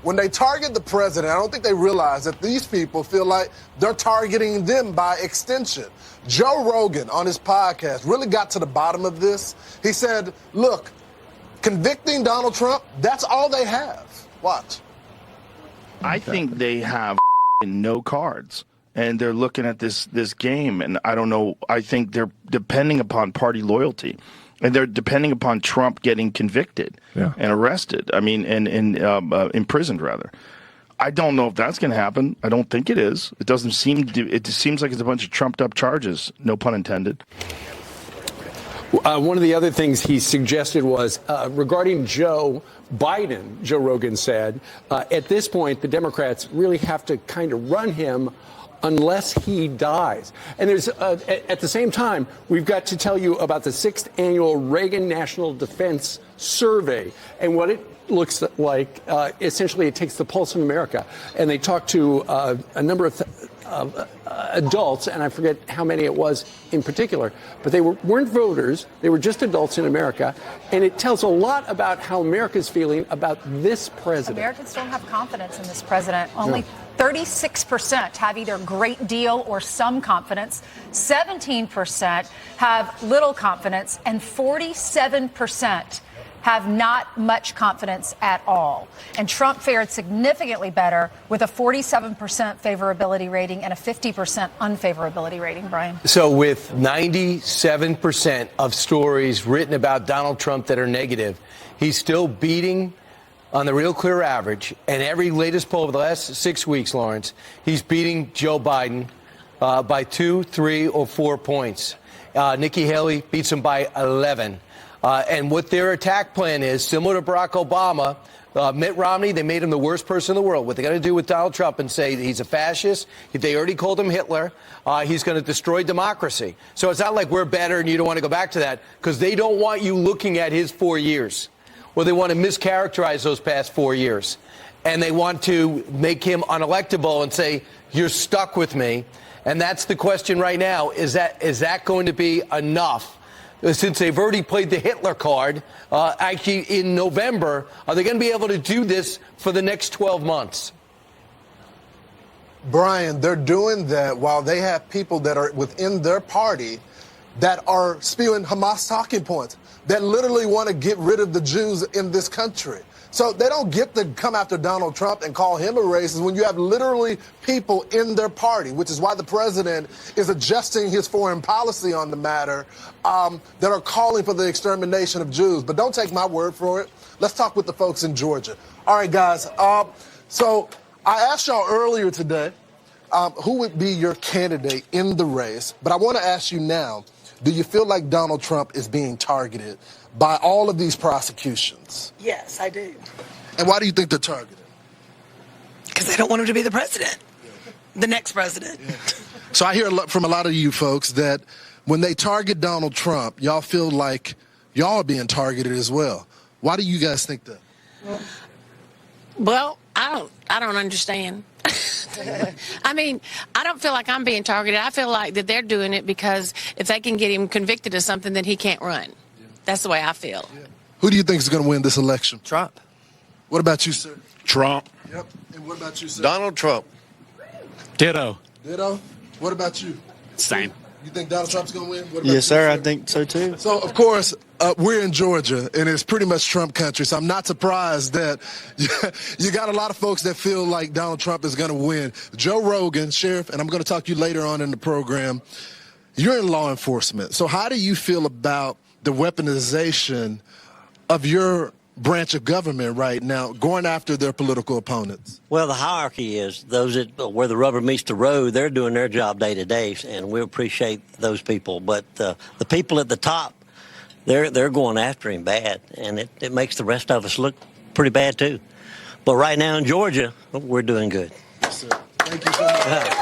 when they target the president, I don't think they realize that these people feel like they're targeting them by extension. Joe Rogan on his podcast really got to the bottom of this. He said, look, convicting Donald Trump, that's all they have. Watch. I think they have no cards, and they're looking at this game, and I don't know. I think they're depending upon party loyalty, and they're depending upon Trump getting convicted and arrested. I mean, and imprisoned rather. I don't know if that's going to happen. I don't think it is. It doesn't seem to. It just seems like it's a bunch of trumped up charges. No pun intended. One of the other things he suggested was regarding Joe Biden, Joe Rogan said, at this point, the Democrats really have to kind of run him unless he dies. And there's at the same time, we've got to tell you about the 6th annual Reagan National Defense Survey and what it looks like. Essentially, it takes the pulse of America. And they talk to a number of adults, and I forget how many it was in particular, but they weren't voters. They were just adults in America. And it tells a lot about how America's feeling about this president. Americans don't have confidence in this president. Only 36% have either great deal or some confidence. 17% have little confidence, and 47% have not much confidence at all. And Trump fared significantly better with a 47% favorability rating and a 50% unfavorability rating, Brian. So with 97% of stories written about Donald Trump that are negative, he's still beating on the Real Clear Average. And every latest poll over the last 6 weeks, Lawrence, he's beating Joe Biden by 2, 3, or 4 points. Nikki Haley beats him by 11. And what their attack plan is, similar to Barack Obama, Mitt Romney, they made him the worst person in the world. What they're going to do with Donald Trump and say he's a fascist, they already called him Hitler, he's going to destroy democracy. So it's not like we're better and you don't want to go back to that, because they don't want you looking at his 4 years. Well, they want to mischaracterize those past 4 years. And they want to make him unelectable and say, you're stuck with me. And that's the question right now. Is that going to be enough? Since they've already played the Hitler card, actually in November, are they going to be able to do this for the next 12 months? Brian, they're doing that while they have people that are within their party that are spewing Hamas talking points, that literally want to get rid of the Jews in this country. So they don't get to come after Donald Trump and call him a racist when you have literally people in their party, which is why the president is adjusting his foreign policy on the matter, that are calling for the extermination of Jews. But don't take my word for it. Let's talk with the folks in Georgia. All right, guys. So I asked y'all earlier today who would be your candidate in the race. But I want to ask you now, do you feel like Donald Trump is being targeted by all of these prosecutions? Yes, I do. And why do you think they're targeted? Because they don't want him to be the president, the next president. Yeah. So I hear from a lot of you folks that when they target Donald Trump, y'all feel like y'all are being targeted as well. Why do you guys think that? Well, I don't understand. I mean, I don't feel like I'm being targeted. I feel like that they're doing it because if they can get him convicted of something, then he can't run. Yeah. That's the way I feel. Yeah. Who do you think is going to win this election? Trump. What about you, sir? Trump. Yep. And what about you, sir? Donald Trump. Ditto. Ditto? What about you? Same. You think Donald Trump's going to win? What about Yes, sir. I think so, too. So, of course, we're in Georgia, and it's pretty much Trump country. So I'm not surprised that you got a lot of folks that feel like Donald Trump is going to win. Joe Rogan, Sheriff, and I'm going to talk to you later on in the program. You're in law enforcement. So how do you feel about the weaponization of your branch of government right now, going after their political opponents? Well, the hierarchy is those where the rubber meets the road, they're doing their job day to day, and we appreciate those people. But the people at the top, they're going after him bad, and it makes the rest of us look pretty bad too. But right now in Georgia, we're doing good. Yes, sir. Thank you so much.